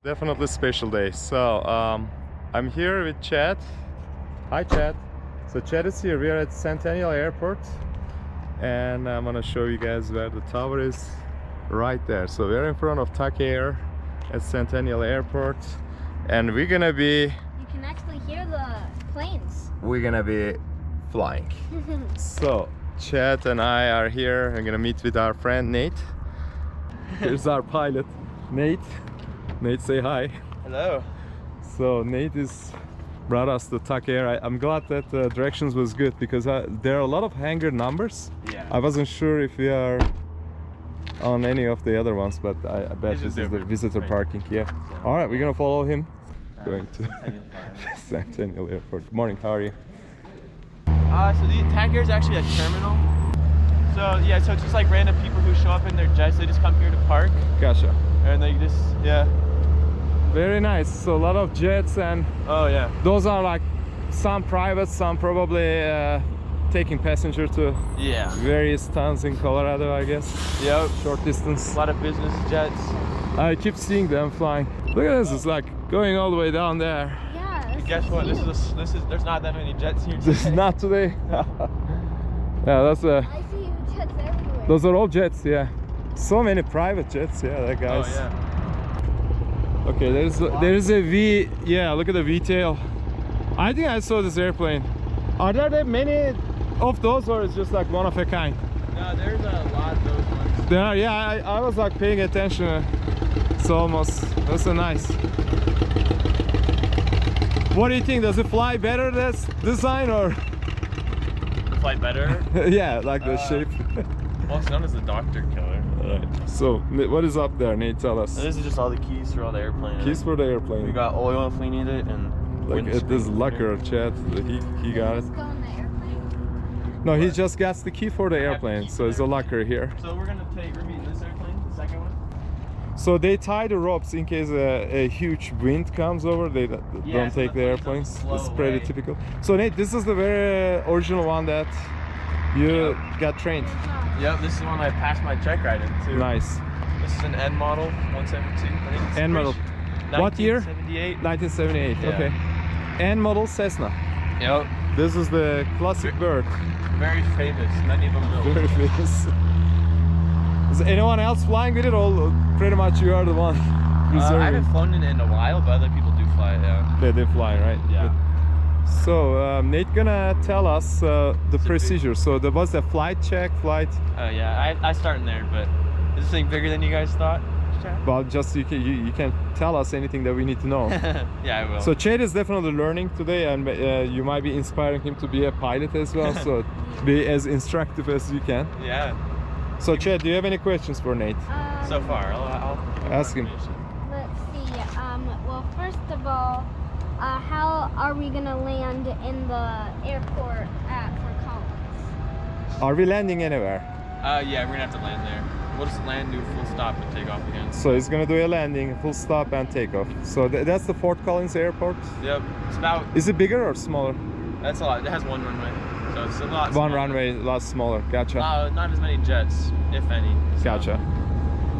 Definitely special day. So I'm here with Chad. Hi Chad. So Chad is here. We are at Centennial Airport and I'm gonna show you guys where the tower is right there. So we're in front of TAC Air at Centennial Airport and we're gonna be... You can actually hear the planes. We're gonna be flying. So Chad and I are here. I'm gonna meet with our friend Nate. Here's our pilot, Nate. Nate, say hi. Hello. So Nate brought us to TAC Air. I'm glad that the directions was good because there are a lot of hangar numbers. Yeah. I wasn't sure if we are on any of the other ones, but I bet this is the visitor parking. Yeah. All right, we're gonna follow him. Going to Centennial Airport. Good morning. How are you? So the TAC Air is actually a terminal. So yeah, so it's just like random people who show up in their jets. They just come here to park. Gotcha. And they just Very nice. So a lot of jets and those are like some private, some probably taking passenger to various towns in Colorado, I guess. Yep. Short distance. A lot of business jets. I keep seeing them flying. Look at this. It's like going all the way down there. Yeah. Guess what? This is there's not that many jets here today. This is not today. Yeah, that's I see jets everywhere. those are all jets. Yeah. So many private jets. Yeah, that guys. Oh yeah. Okay, there's a V. Yeah, look at the V tail. I think I saw this airplane. Are there many of those, or is just like one of a kind? No, there's a lot of those ones. There are, yeah. I was like paying attention. It's almost. That's so nice. What do you think? Does it fly better this design or? Fly better? Yeah, like the shape. Well, it's known as the Doctor Killer. Alright. So what is up there, Nate? Tell us. So this is just all the keys for all the airplane. Keys for the airplane. We got oil if we need it, and like this locker, Chad. He got it. Go on the airplane? No, he just got the key for the airplane, so it's a locker here. So we're meeting this airplane, the second one. So they tie the ropes in case a huge wind comes over. They don't take the airplanes. It's pretty typical. So Nate, this is the very original one that you got trained. Yep, this is the one I passed my check ride in too. Nice. This is an N model 172. I think it's N model. What year? 1978. 1978. Yeah. Okay. N model Cessna. Yep. This is the classic bird. Very famous. Many of them built. Very famous. Is anyone else flying with it, or pretty much you are the one? I haven't flown it in a while, but other people do fly it. Yeah. They fly, right? Yeah. So Nate gonna tell us the procedure. So there was a flight check, Yeah, I start in there, but is this thing bigger than you guys thought? Well, just you can tell us anything that we need to know. Yeah, I will. So Chad is definitely learning today, and you might be inspiring him to be a pilot as well. So be as instructive as you can. Yeah. So Chad, do you have any questions for Nate? So far, I'll ask him. Let's see. Well, first of all, how are we gonna land in the airport at Fort Collins? Are we landing anywhere? Yeah, we're gonna have to land there. We'll just land, do a full stop, and take off again. So he's gonna do a landing, full stop, and takeoff. So that's the Fort Collins Airport. Yep. It's about. Is it bigger or smaller? That's a lot. It has one runway, so it's a lot. One runway, a lot smaller. Gotcha. Not as many jets, if any. So. Gotcha.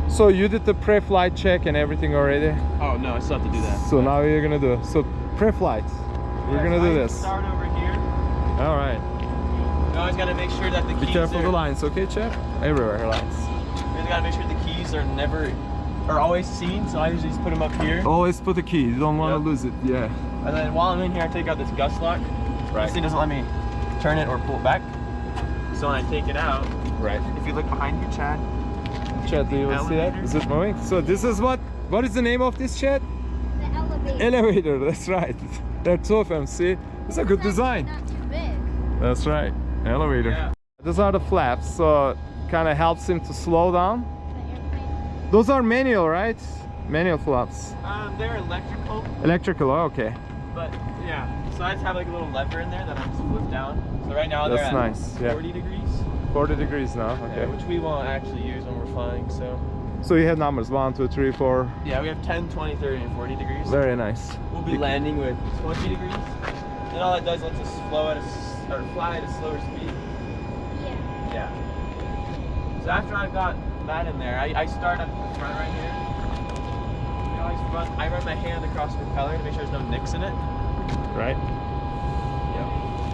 So you did the pre-flight check and everything already? Oh no, I still have to do that. So now you're gonna do pre-flight. We're gonna do this. Start over here. All right. You always gotta make sure that the keys. Be careful of the lines, okay, Chad? Everywhere lines. You gotta make sure the keys are always seen. So I usually just put them up here. Always put the key. You don't want to lose it. Yeah. And then while I'm in here, I take out this gust lock. Right. This thing doesn't let me turn it or pull it back. So when I take it out, right. If you look behind you, Chad. Chad, do you see that? Is it moving? So this is what is the name of this, Chad? The elevator. Elevator, that's right. There are two of them, see? It's a good design. Not too big. That's right, elevator. Yeah. These are the flaps, so kind of helps him to slow down. The airplane. Those are manual, right? Manual flaps. They're electrical. Electrical, oh, okay. But yeah, so I just have like a little lever in there that I just flip down. So right now That's they're at nice. 40 degrees. 40 degrees now, okay. Yeah, which we won't actually use when we're flying, so. So you have numbers 1, 2, 3, 4. Yeah, we have 10, 20, 30, and 40 degrees. Very nice. We'll be landing with 20 degrees. And all it does lets us fly at a slower speed. Yeah. Yeah. So after I've got that in there, I start at the front right here. You know, I I run my hand across the propeller to make sure there's no nicks in it. Right. Yep.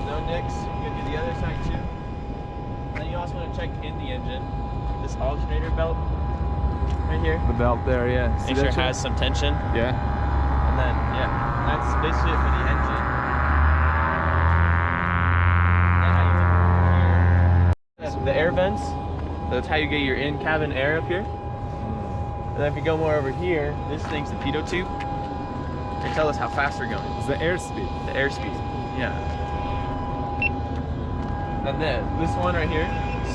No nicks. You can do the other side too. And then you also want to check in the engine. This alternator belt right here. The belt there, yeah. Make sure it has some tension. Yeah. And then, yeah, that's basically it for the engine. The air vents, that's how you get your in-cabin air up here. And then if you go more over here, this thing's the Pitot Tube. They tell us how fast we're going. It's the airspeed. The airspeed, yeah. And then this one right here,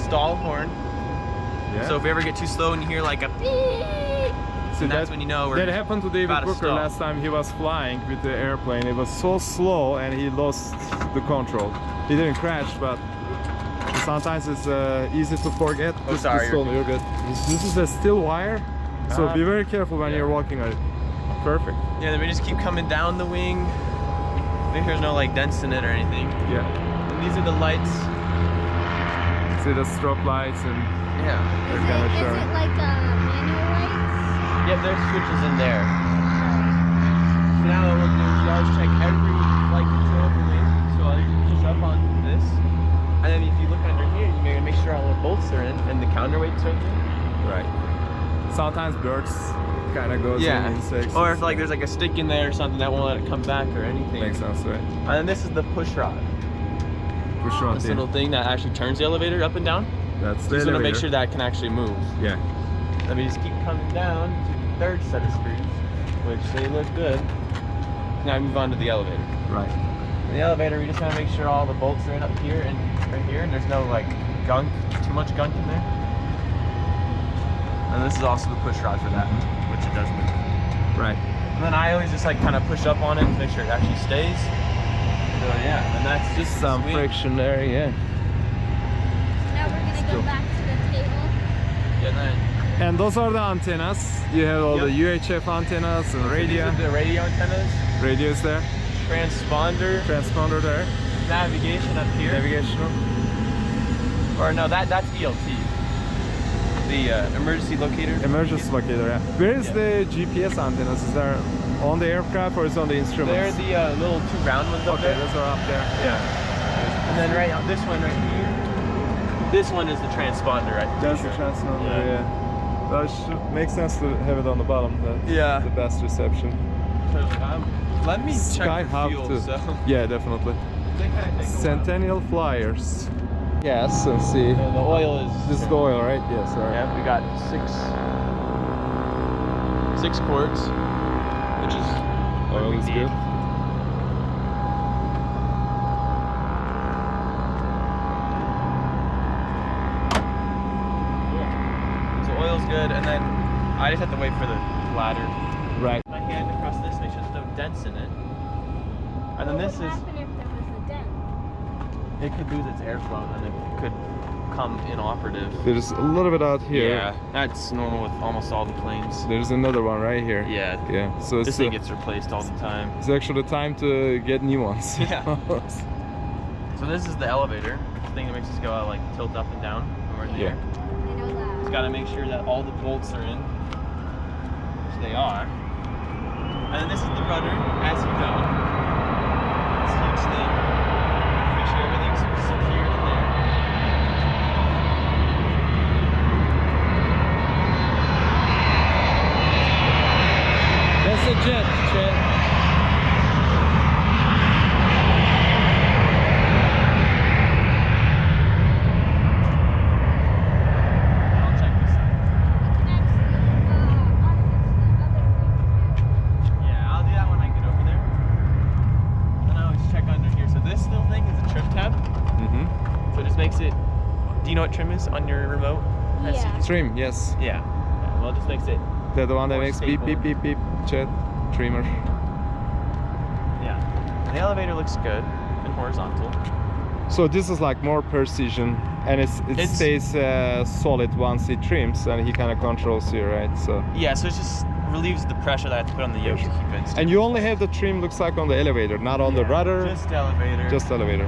stall horn. Yeah. So if we ever get too slow and you hear like a beep, so that's when you know we're that happened to David about to Booker stall. last time he was flying with the airplane. It was so slow and he lost the control. He didn't crash, but sometimes it's easy to forget. Oh, sorry. You're good. This is a steel wire, so be very careful when you're walking on it. Perfect. Yeah, then we just keep coming down the wing. Make sure there's no like dents in it or anything. Yeah. And these are the lights. See the strobe lights and Yeah. they're kind of Is showing. it like manual lights? Yep, there's switches in there. So now what we'll do is you always check every flight control of the wing. So I'll push up on this. And then if you look under here, you gotta make sure all the bolts are in and the counterweights are in. Right. Sometimes birds kind of goes in insects. Or if like there's like a stick in there or something that won't let it come back or anything. Makes sense, right? And then this is the push rod. Push rod. This little thing that actually turns the elevator up and down. That's the Just want to make elevator. sure that can actually move. Yeah. Then we just keep coming down to the third set of screws, which they look good. Now we move on to the elevator. Right. In the elevator, we just want to make sure all the bolts are in up here and right here, and there's no like gunk, too much gunk in there. And this is also the push rod for that, which it does move. Right. And then I always just like kind of push up on it to make sure it actually stays. So yeah, and that's just Some sweet. friction there, yeah. Now we're gonna go back to the table. Yeah, then And those are the antennas. You have all the UHF antennas and radio. these are the radio antennas, Radios there. transponder, Transponder there. navigation up here. Navigational. Or no, that's ELT. The emergency locator. Emergency locator, yeah. Where is the GPS antennas? Is there on the aircraft or is it on the instruments? They're the little two round ones up Okay, there. those are up there. Yeah. And then right on this one right here, this one is the transponder right there. That's the transponder, yeah. That should make sense to have it on the bottom. That's Yeah. the best reception. Let me check the Skyhawk fuel. II. So Yeah, definitely. they kind of take a while. Centennial Flyers. Yes, and see. So the oil is. This is the oil, right? Yes, all right. Yeah, we got six quarts, which is what Oil we is need. good. So oil's good, and then I just have to wait for the ladder. Right. My hand across this, make sure there's no dents in it. And then this What would is, happen if there was a dent? it could lose its airflow, and then it could come inoperative. There's a little bit out here. Yeah, that's normal with almost all the planes. There's another one right here. Yeah. Yeah. So This it's, thing gets replaced all the time. it's actually time to get new ones. Yeah. So this is the elevator, the thing that makes us go out, like tilt up and down when we're in the Yeah. air. I know that. Just gotta make sure that all the bolts are in, which they are. And then this is the rudder, as you know. It's a huge thing. Make sure everything's secure in there. That's a jet, Chad. I'll check this out. We can actually unhitch the other wing. Yeah, I'll do that when I get over there. Then I always check under here. So this little thing is a trim tab. Mm-hmm. So it just makes it. Do you know what trim is on your remote? Yeah. Trim, yes. Yeah. Well, it just makes it. They're the one that More makes beep, stable. beep, beep, beep. Chad. Trimmer. Yeah. And the elevator looks good and horizontal. So this is like more precision, and it It's- stays solid once it trims, and he kind of controls you, right? So. Yeah, so it just relieves the pressure that I have to put on the yoke to keep it stable. And you only have the trim, looks like, on the elevator, not on the rudder. Just elevator. Just elevator.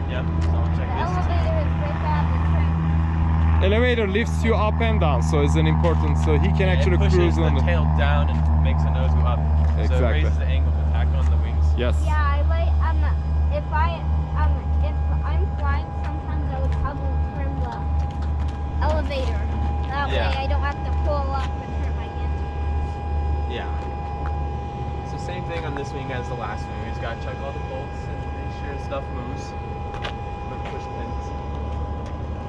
Yep. So I'll check The this. elevator is right by the trim. elevator lifts you up and down, so it's an important. So he can actually it pushes cruise the on the tail down and makes the nose go up. So Exactly. it raises the angle of attack on the wings. Yes. Yeah, I like if I'm flying, sometimes I would probably turn the elevator. That Yeah. way I don't have to pull up and hurt my hand. Yeah. It's the same thing on this wing as the last wing. We just gotta check all the bolts and make sure stuff moves. With push pins.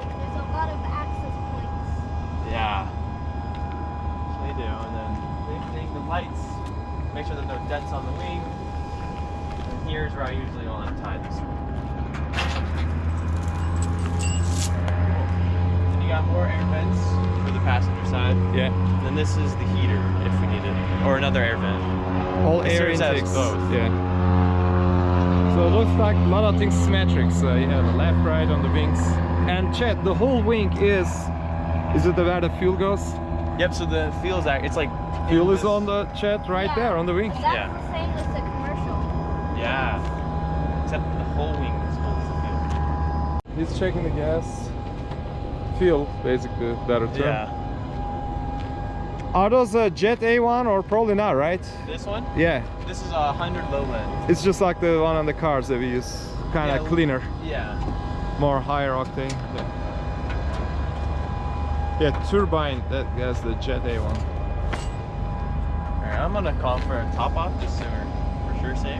There's a lot of access points. Yeah. They do. And then same thing, the lights. Make sure there's no dents on the wing. And here's where I usually don't untie this one. Then you got more air vents for the passenger side. Yeah. And then this is the heater if we need it. Or another air vent. All It air serves as intakes. both. Yeah. So it looks like a lot of things symmetric. So you have a left, right on the wings. And Chet, the whole wing is it where the fuel goes? Yep, so the fuel's it's like Fuel in is this- on the Chet right Yeah. there on the wing. That's Yeah. the same as the commercial. Yeah. Except the whole wing is full of fuel. He's checking the gas. Fuel, basically, better term. Yeah. Are those Jet A1 or probably not, right? This one? Yeah. This is a 100 lowland. It's just like the one on the cars that we use. Kind of Yeah, cleaner, Yeah. more higher octane. Yeah, turbine, that has the Jet A1. Alright, I'm gonna call for a top off just so we're for sure safe.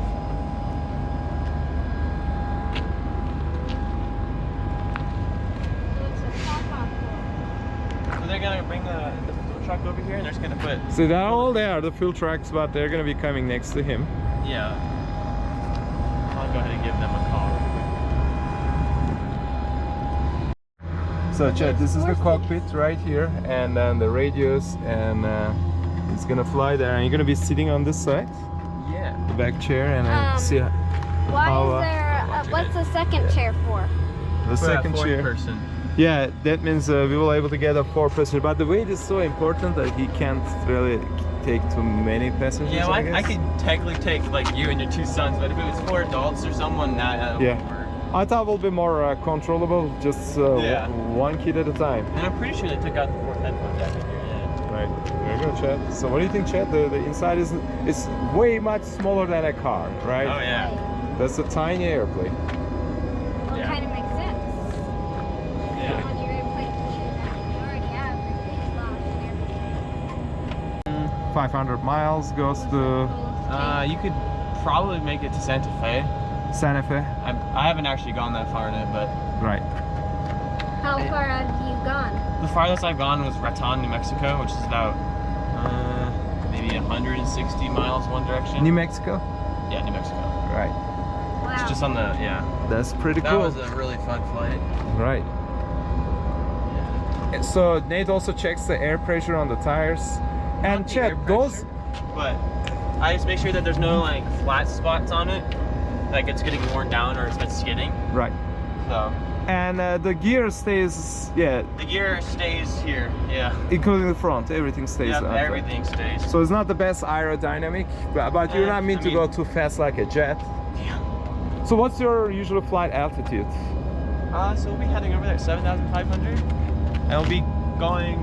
So it's a top-off door. So they're gonna bring the fuel truck over here and they're just gonna put. So they're all there, the fuel trucks, but they're gonna be coming next to him. Yeah. I'll go ahead and give them a call real quick. So Chet, this is the cockpit right here, and then the radios, and it's gonna fly there, and you're gonna be sitting on this side, Yeah. the back chair, and see Why how, is there? What's the second chair for? the second fourth chair. person. Yeah, that means we will able to get a 4 passenger, but the weight is so important that he can't really take too many passengers. Yeah, well, I guess. I could technically take like you and your 2 sons, but if it was 4 adults or someone, that Yeah. would work. I thought it will be more controllable, just Yeah. one kid at a time. And I'm pretty sure they took out the 4th headphone jack in here. Yeah. Right. Very good, Chet. So what do you think, Chet? The inside is way much smaller than a car, right? Oh yeah. That's a tiny airplane. Well, Yeah. it kind of makes sense. Yeah. On your airplane, you already have the fuselage there. 500 miles goes to You could probably make it to Santa Fe. Santa Fe. I haven't actually gone that far in it, but Right. How far have you gone? the farthest I've gone was Raton, New Mexico, which is about maybe 160 miles one direction. New Mexico. Yeah, New Mexico. Right. Wow. It's just on the That's pretty That cool. was a really fun flight. Right. Yeah. So Nate also checks the air pressure on the tires. And Not the air Chet, those. pressure, But I just make sure that there's no like flat spots on it, like it's getting worn down or it's skidding. Right. So And the gear stays, yeah, the gear stays here. Yeah. including the front, everything stays. Yeah. on there. Everything stays. So it's not the best aerodynamic, but you're not meant I to mean- go too fast like a jet. Yeah. So what's your usual flight altitude? So we'll be heading over there at 7,500, and we'll be going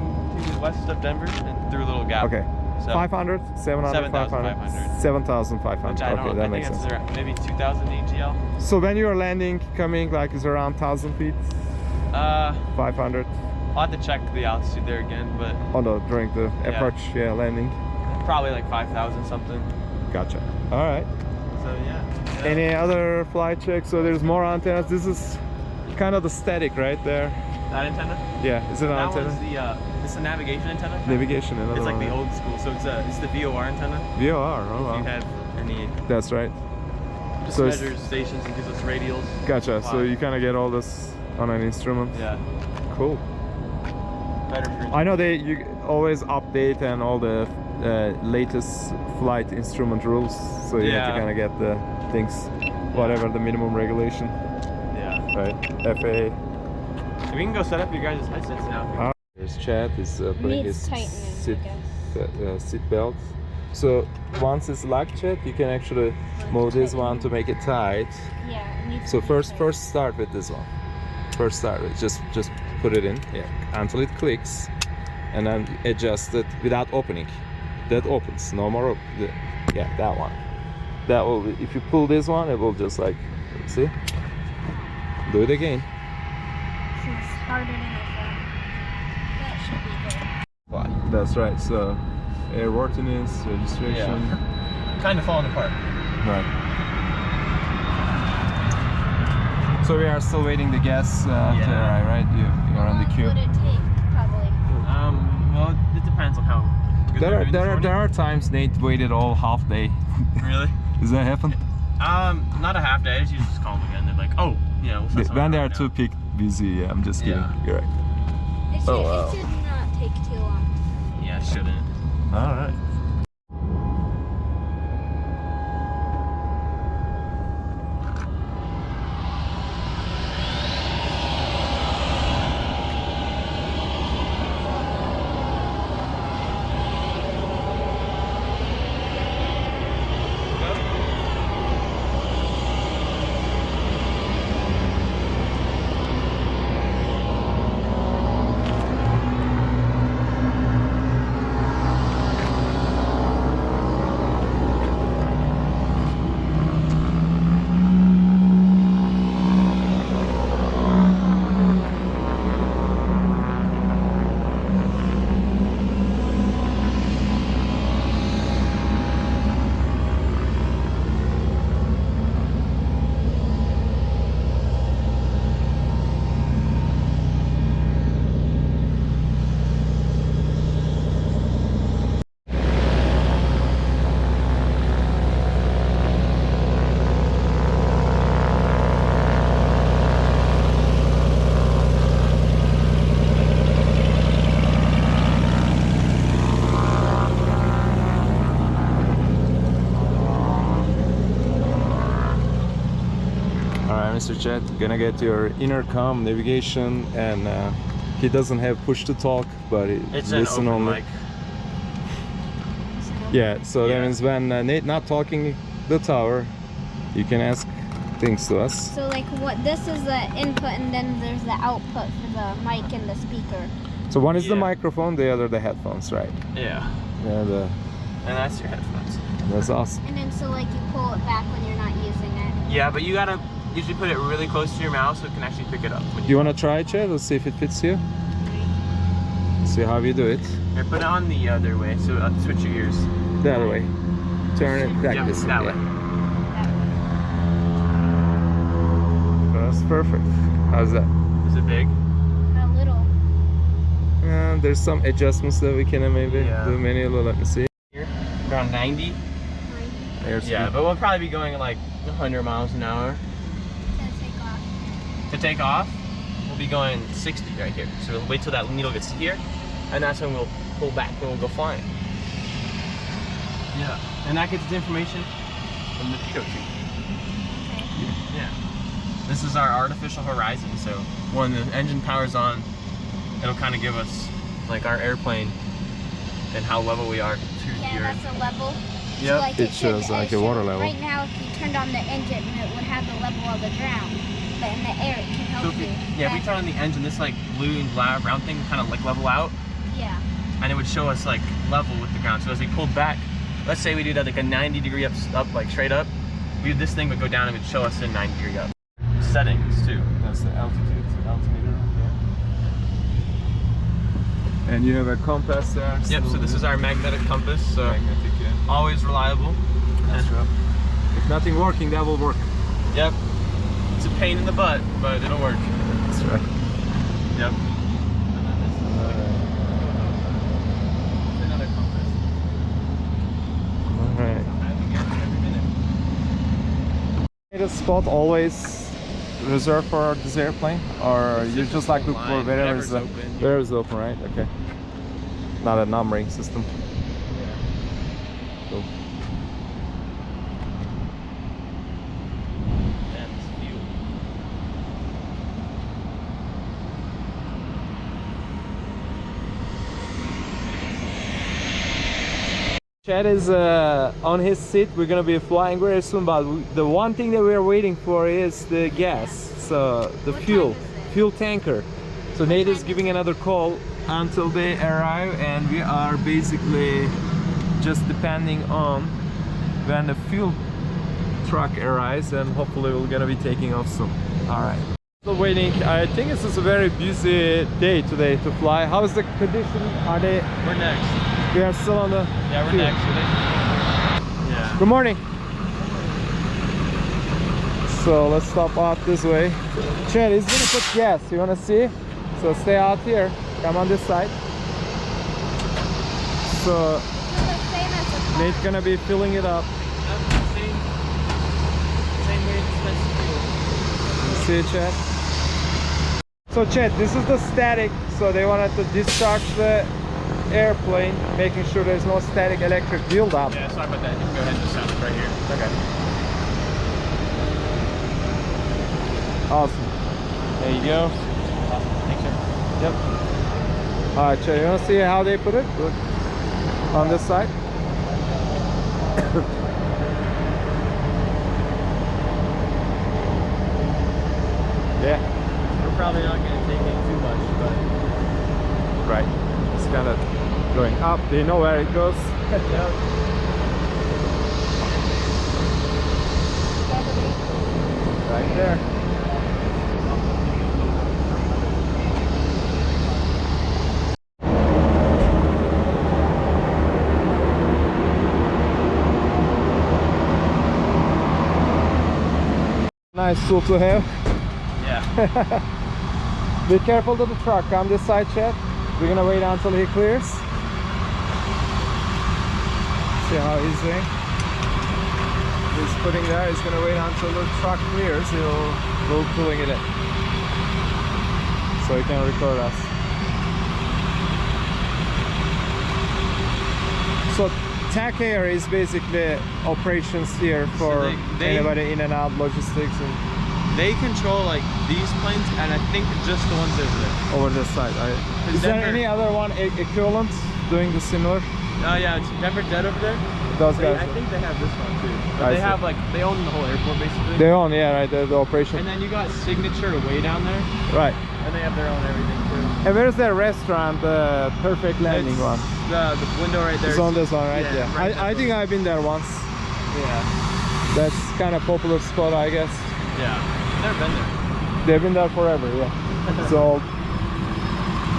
to the west of Denver and through a little gap. Okay. So 500, 700, 500, 7,500. 7,500. Which I don't Okay, know. that I think makes it's sense. around maybe 2,000 AGL. So when you're landing, coming, like, is around 1,000 feet? 500? I'll have to check the altitude there again, but Oh no, during the Yeah. approach, yeah, landing. probably like 5,000 something. Gotcha. All right. So yeah. Any other flight checks? So there's more antennas. This is kind of the static right there. That antenna? Yeah, is it an That antenna? one's it's the navigation antenna. Navigation, another It's like one. the old school, so it's the VOR antenna. VOR, oh If you wow. have any, That's right. just So it's- measures stations and gives us radials. Gotcha. So Wow. you kind of get all this on an instrument. Yeah. Cool. Better for. I know you always update and all the latest flight instrument rules, so you have to Yeah. kind of get the things, whatever the minimum regulation, Yeah. right? FAA. We can go set up your guys' headsets now. if you- There's Chad is putting Needs his tightening, I seat belt. So once it's locked, Chad, you can actually move this one to make it tight. Yeah. It needs So to be first tight. start with this one. First start with just put it in, yeah, until it clicks, and then adjust it without opening. That opens, no more. Yeah, that one. That will be, if you pull this one, it will just like, see? Do it again. This is harder than I thought. That should be good. That's right. So, airworthiness, registration. Yeah. Kind of falling apart. Right. So we are still waiting the guests to arrive, right? You're on the How long queue. would it take, probably? Well, it depends on how good they're doing this morning. There are times Nate waited all half day. Really? Does that happen? Not a half day. You just call them again. They're like, oh, yeah, we'll set When they are right too now. peak busy, yeah, I'm just kidding. Yeah. You're right. It should, Oh, wow. it should not take too long. Yeah, it shouldn't. All right. Mr. Chet, gonna get your intercom navigation, and he doesn't have push to talk, but It's an listen open only. mic. Yeah, so that Yeah. means when Nate not talking the tower, you can ask things to us. So like what, this is the input and then there's the output for the mic and the speaker. So one is the Yeah. microphone, the other the headphones, right? Yeah. Yeah, And that's your headphones. that's awesome. And then so like you pull it back when you're not using it. Yeah, but you gotta usually put it really close to your mouth so it can actually pick it up. When You wanna try it, Chet? Let's see if it fits you. See how you do it. Here, put it on the other way, so switch your ears. The other way. Turn it like Yep, this. that way. That's perfect. How's that? Is it big? A little. There's some adjustments that we can maybe Yeah. do manually. Let me see. Here, around 90. Airspeed. Yeah, but we'll probably be going at like 100 miles an hour. To take off. To take off, we'll be going 60 right here. So we'll wait till that needle gets here, and that's when we'll pull back and we'll go flying. Yeah, and that gets its information from the Pitot Tube. Okay. Yeah. This is our artificial horizon, so when the engine powers on, it'll kind of give us like our airplane and how level we are to Yeah, the that's earth. a level. Yep. So like It shows like a water level. Right now, if you turned on the engine, it would have the level of the ground. But in the air, it can help So if we, you. yeah, if we turn on the engine, this like blue and black round thing kind of like level out, Yeah. and it would show us like level with the ground. So as we pulled back, let's say we do that like a 90-degree up, like straight up, this thing would go down and it would show us a 90-degree up. Settings too. That's the altimeter. Yeah. And you have a compass there. Yep. So this is our magnetic compass. So magnetic. Yeah. always reliable. That's right. If nothing working, that will work. Yep. It's a pain in the butt, but it'll work. That's right. Yep. Another compass. All right. Every minute. The spot always reserved for this airplane, or you just like look for Line, wherever is whatever's open. where is open, right? Okay. Not a numbering system. Cool. That's fuel. Chad is on his seat. We're gonna be flying very soon, but the one thing that we're waiting for is the gas, so the What fuel time is it? fuel tanker. So Nate is giving another call until they arrive, and we are basically just depending on when the fuel truck arrives, and hopefully we're gonna be taking off soon. All right. Still waiting. I think this is a very busy day today to fly. How is the condition? Are they? We're next. We are still on the. Yeah, we're queue. next. Yeah. Good morning. So let's stop out this way. Chad is gonna put gas. You wanna see? So stay out here. Come on this side. So Nate's gonna be filling it up. Same way it's supposed to See it, Chad? So Chad, this is the static. So they wanted to discharge the airplane, making sure there's no static electric buildup. Yeah, sorry about that. You can go ahead and just sound it right here. Okay. Awesome. There you go. Awesome. Thanks, sir. Yep. Alright, Chad, you wanna see how they put it? Look. On this side. Yeah. We're probably not going to take in too much, but Right. It's kind of going up. Do you know where it goes? yeah. Right there. Nice tool to have. Yeah. Be careful to the truck. Come this side, Chad. We're gonna wait until he clears. See how he's doing. He's putting there. He's gonna wait until the truck clears. We'll pulling it in, so he can record us. So TAC Air is basically operations here for they- anybody in and out logistics and They control like these planes, and I think just the ones over there. over this side. Is there Denver- any other one equivalent doing the similar? Yeah, it's Denver Jet over there. Those They, guys. I think they have this one too. But I they see. have like, they own the whole airport basically. They own, yeah, right. The operation. And then you got Signature way down there, Right. and they have their own everything too. And where's that restaurant, the Perfect Landing It's one? The window right there. It's on this one, right? Yeah. right I think I've been there once. Yeah. That's kind of popular spot, I guess. Yeah. Never been there. They've been there forever, yeah. So,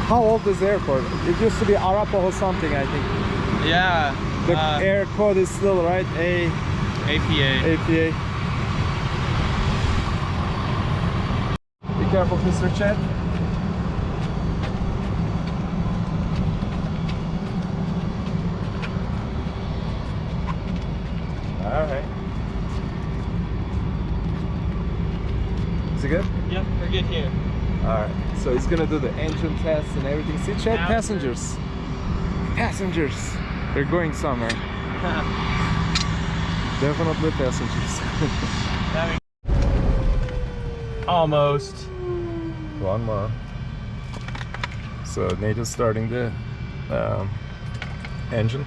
how old is the airport? It used to be Arapaho something, I think. Yeah. The air code is still right, APA. APA. Be careful, Mr. Chad. All right. Is it good? Yep, we're good here. All right. So he's gonna do the engine test and everything. See, Chad, passengers. Passengers. They're going somewhere. Definitely passengers. Almost. One more. So Nate is starting the engine.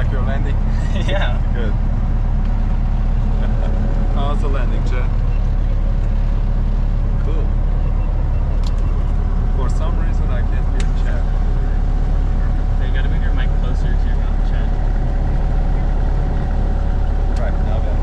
like your landing? Yeah. Good. How's the landing, Chad? Cool. For some reason I can't hear Chad. So you gotta move your mic closer to your mouth, Chad. Right, now then.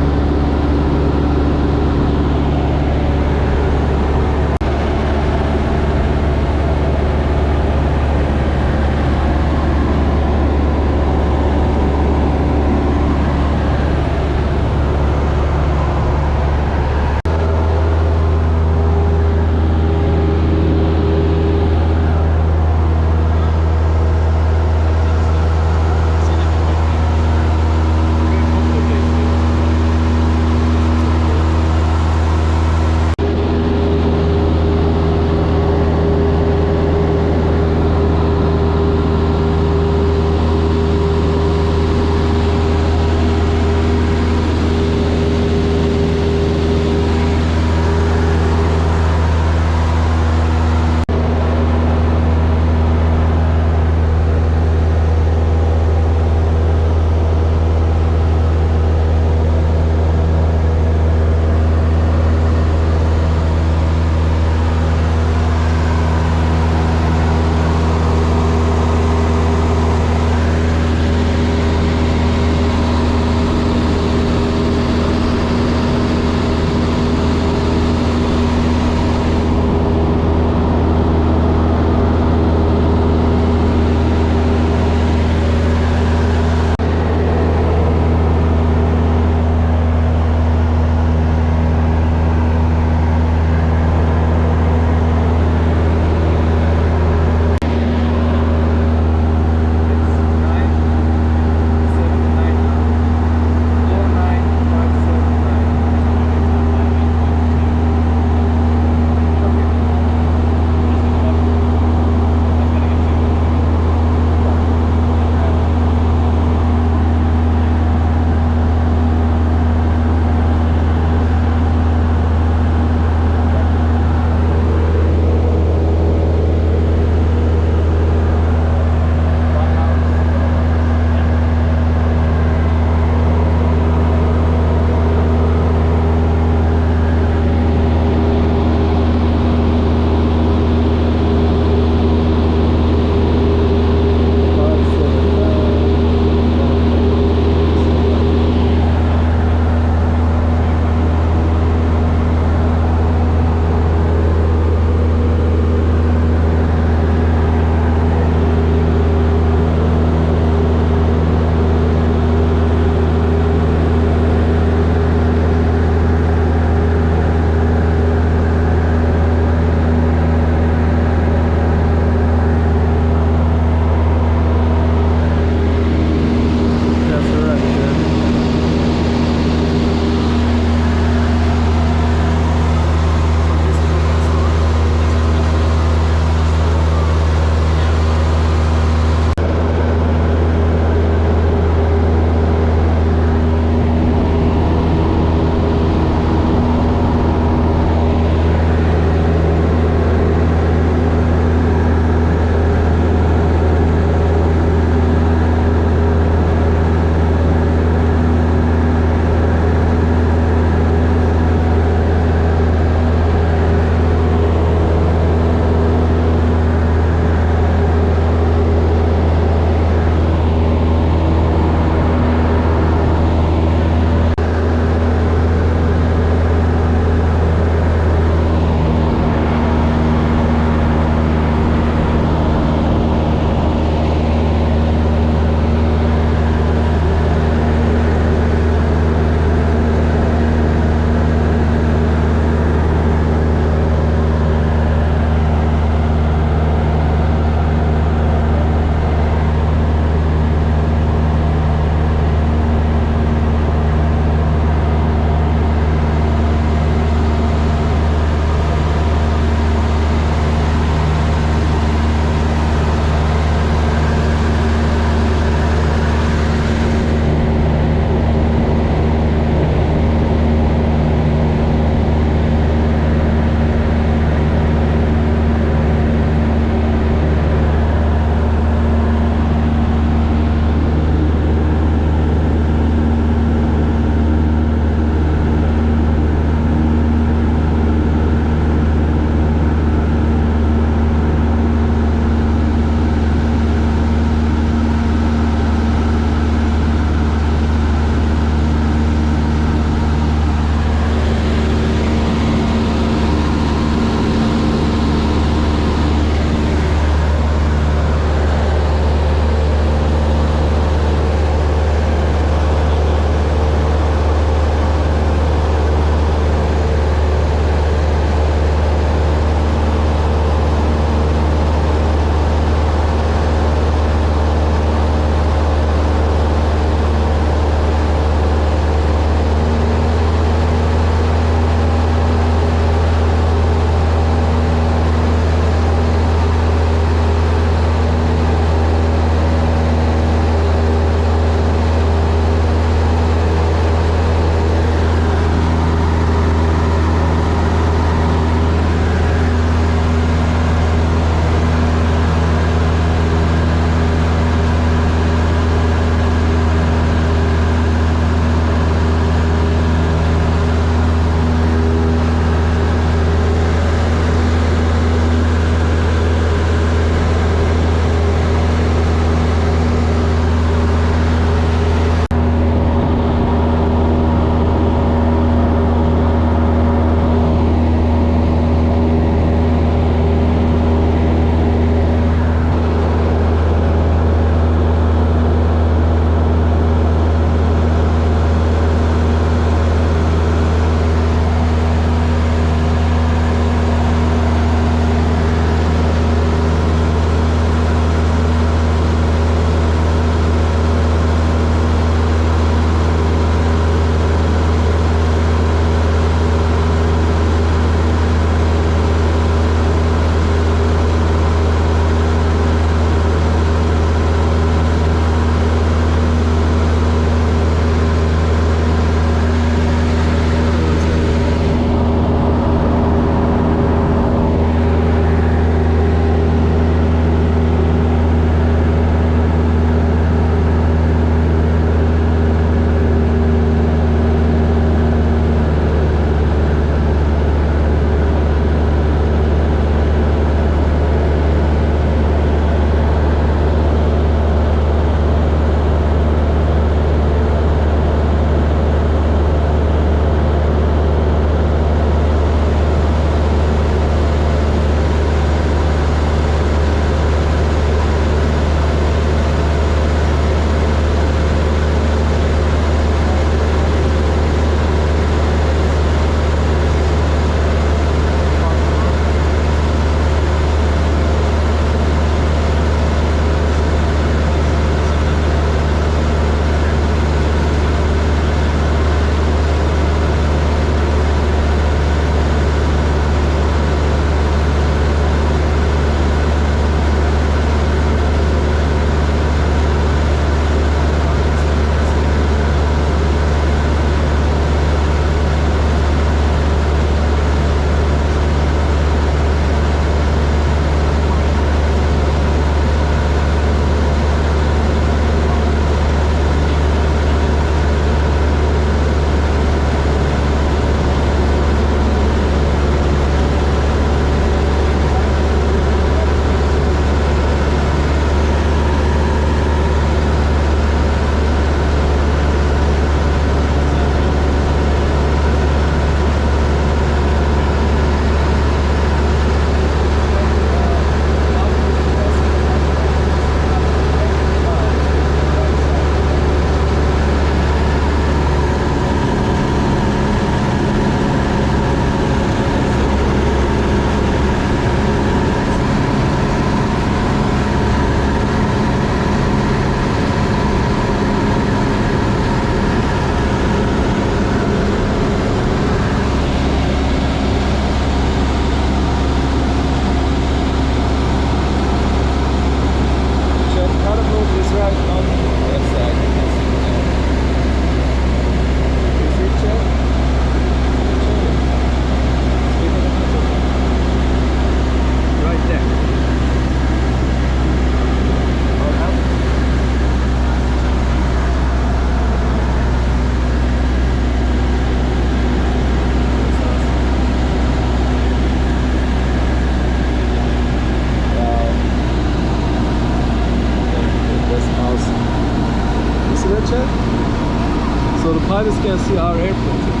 pilots can see our airport.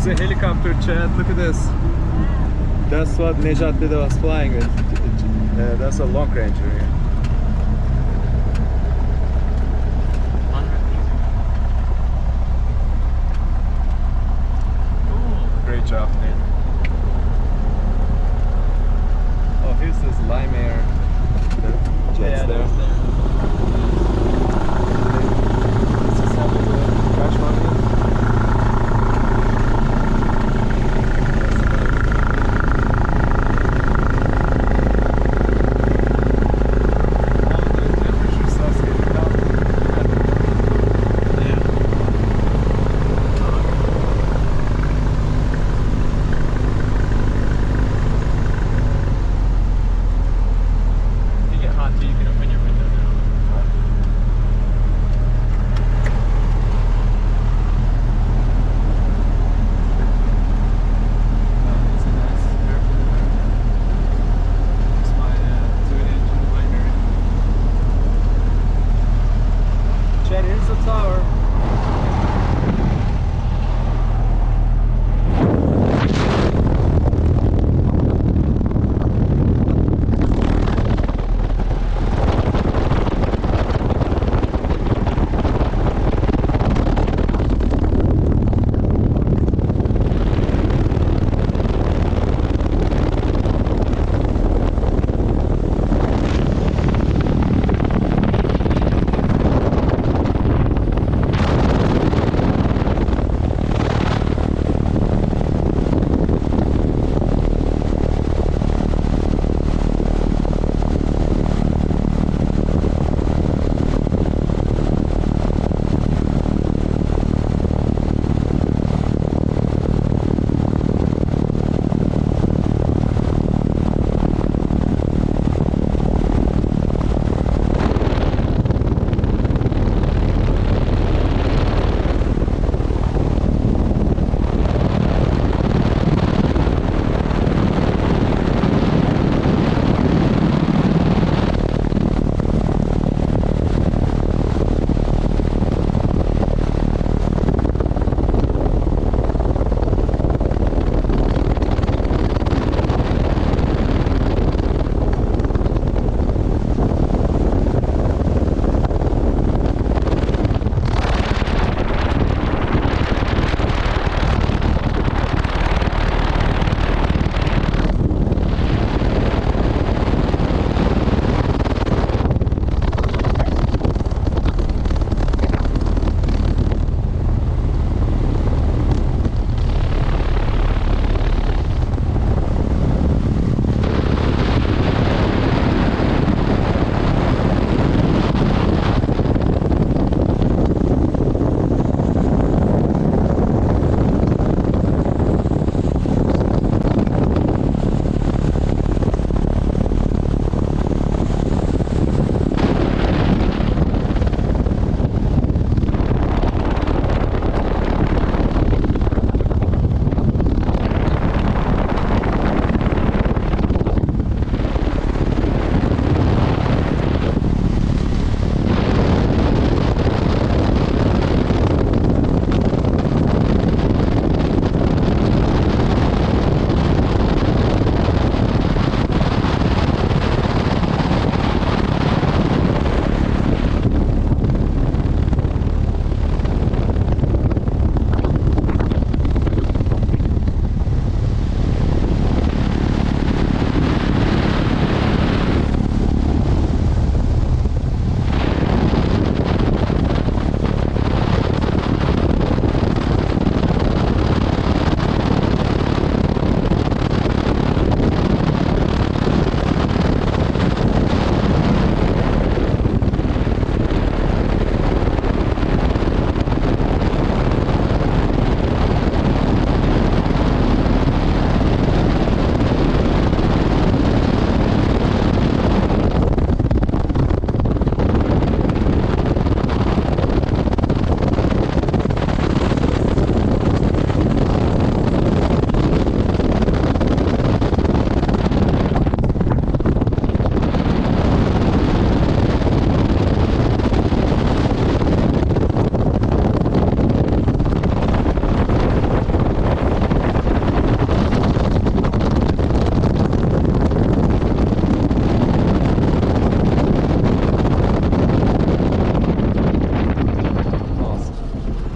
There's a helicopter, Chad. Look at this. That's what Nejat Dede was flying with. That's a long ranger. Yeah. Great job, Nate. Oh, here's this Lime Air jets there. This is how we do it. Crash landing.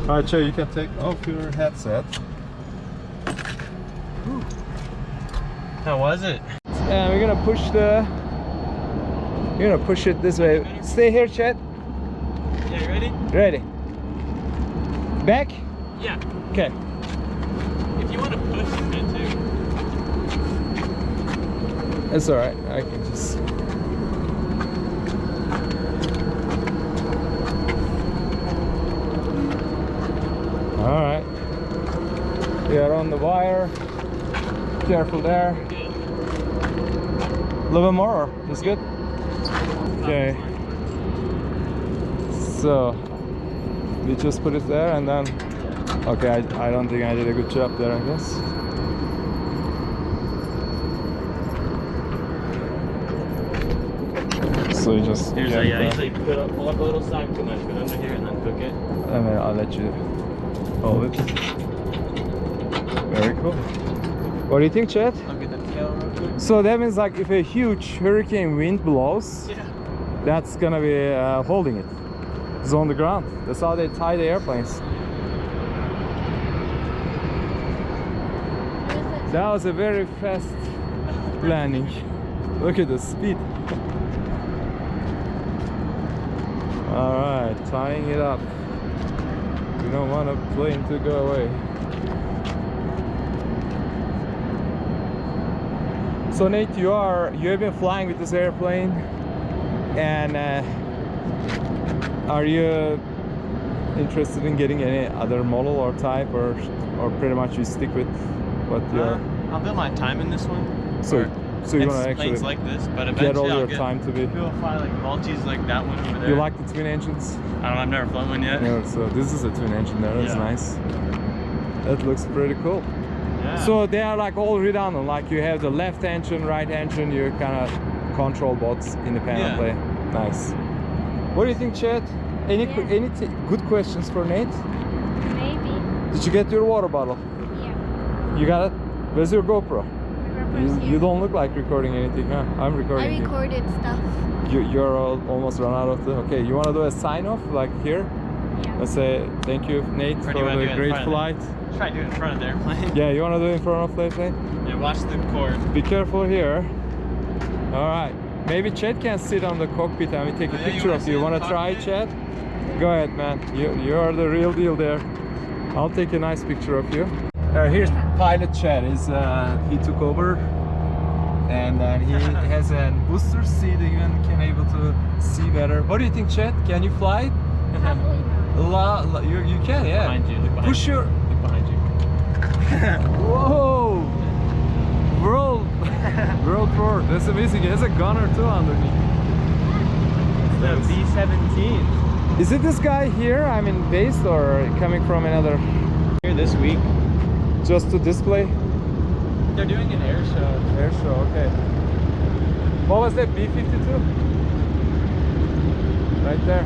Alright, Chet, you can take off your headset. How was it? And we're gonna push it this way. Stay here, Chet. Yeah, you ready? Ready. Back? Yeah. Okay. If you want to push, you can too. It's alright. I can just. Alright. We are on the wire. Careful there. A little bit more. That's good. Okay. So we just put it there and then. Okay, I don't think I did a good job there, I guess. So you just. Here's a, yeah, usually pull up a little side too much, put under here and then cook it. And then I'll let you hold it. Very cool. What do you think, Chet? I'll get the tail real quick. So that means like if a huge hurricane wind blows, Yeah. that's gonna be holding it. It's on the ground. That's how they tie the airplanes. That was a very fast landing. Look at the speed. Alright, tying it up. We don't want a plane to go away. So Nate, you have been flying with this airplane, and are you interested in getting any other model or type, or pretty much you stick with what you're? I'll build my time in this one. So you want to planes actually like this, but eventually get all I'll your get, time to be. We'll fly like multis like that one over there. You like the twin engines? I don't know, I've never flown one yet. No, so this is a twin engine there. That's Yeah. nice. That looks pretty cool. Yeah. So they are like all redundant. Like you have the left engine, right engine. You kind of control both independently. Nice. What do you think, Chet? Any good questions for Nate? Maybe. Did you get your water bottle? Yeah. You got it? Where's your GoPro? Reverse You here. don't look like recording anything, huh? I'm recording. I you. recorded stuff. You're almost run out of the. Okay, you want to do a sign off like here? Yeah. Let's say thank you, Nate, Or for do you wanna do the it in great front of flight. Try to do it in front of the airplane. Yeah, you want to do it in front of the airplane? Yeah, watch the cord. Be careful here. All right. Maybe Chet can sit on the cockpit and we take a Oh, yeah, you picture wanna of sit you. in Want the to try, cockpit? Chet? Go ahead, man. You are the real deal there. I'll take a nice picture of you. Here's pilot Chet. He took over, and he has a booster seat. Even can able to see better. What do you think, Chet? Can you fly? Probably not. You can, yeah. Behind you, look behind Push you. your. Look behind you. Whoa! World Tour. That's amazing. It has a gunner too underneath. The B-17. Is it this guy here? I mean, based or coming from another? Here this week. Just to display? They're doing an air show. Air show, okay. What was that, B-52? Right there.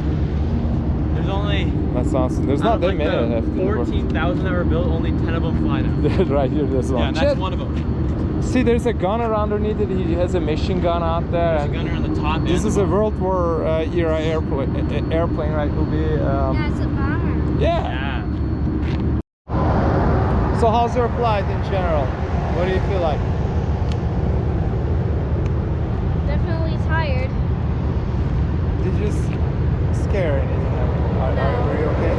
There's only That's awesome. There's not that like many left. in the world. 14,000 that were built, only 10 of them fly now. Right here, there's Yeah, one. and that's Shit. one of them. See, there's a gunner underneath it. He has a machine gun out there. There's a and gunner on the top. this and is the a World War era airplane, right? It will be. Yeah, it's a bomber. Yeah. Yeah. So how's your flight in general? What do you feel like? Definitely tired. Did you scare anything? Are No. you okay?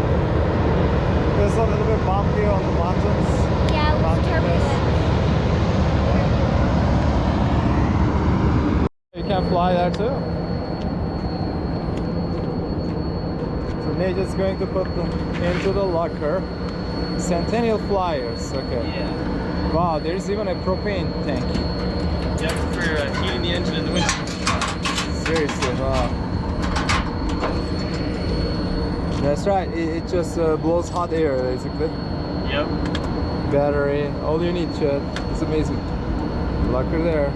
It was a little bit bumpy on the mountains. Yeah, it was Mountain turbulent. You can fly there too. So Nate is going to put them into the locker. Centennial Flyers, okay. Yeah. Wow, there's even a propane tank. Yep, for heating the engine in the winter. Seriously, wow. That's right, it just blows hot air basically. Yep. Battery, all you need, Chad. It's amazing. Locker there.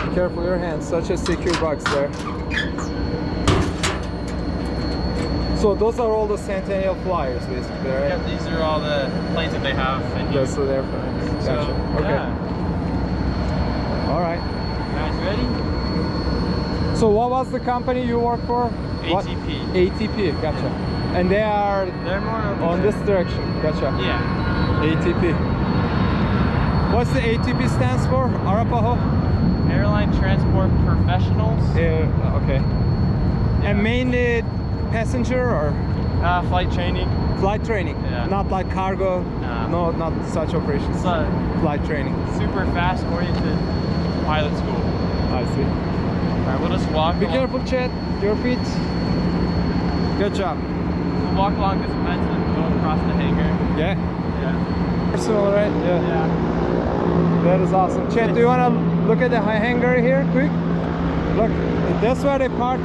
Be careful your hands, such a secure box there. So those are all the Centennial Flyers basically, right? Yep, these are all the planes that they have in here. That's what they're from. So, Gotcha. Okay. yeah. All right. Guys ready? So what was the company you work for? What? ATP. ATP, gotcha. And they are They're more on this direction, gotcha. Yeah. ATP. What's the ATP stands for? Arapaho? Airline Transport Professionals. Okay. And mainly passenger or Flight training. flight training? Yeah. Not like cargo? No, not such operations. It's a Flight training. super fast oriented pilot school. I see. Alright, we'll just walk. Be along- careful, Chad. Your feet. Good job. We'll walk along this fence and go across the hangar. Yeah. Yeah. Personal, right? Yeah. Yeah. That is awesome. Chad, do you want to look at the hangar here, quick? Look, that's where they park.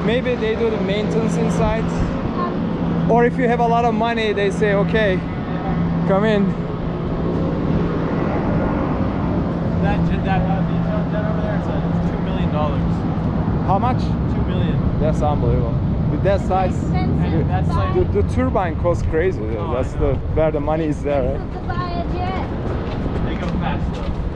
Maybe they do the maintenance inside. Or if you have a lot of money, they say, okay, come in. That detail jet over there, it's $2 million. How much? $2 million. That's unbelievable. With that size, Expensive that's to like- buy- the turbine costs crazy. Oh, I That's know. where the money is there, right? expensive to buy a jet. They go fast though.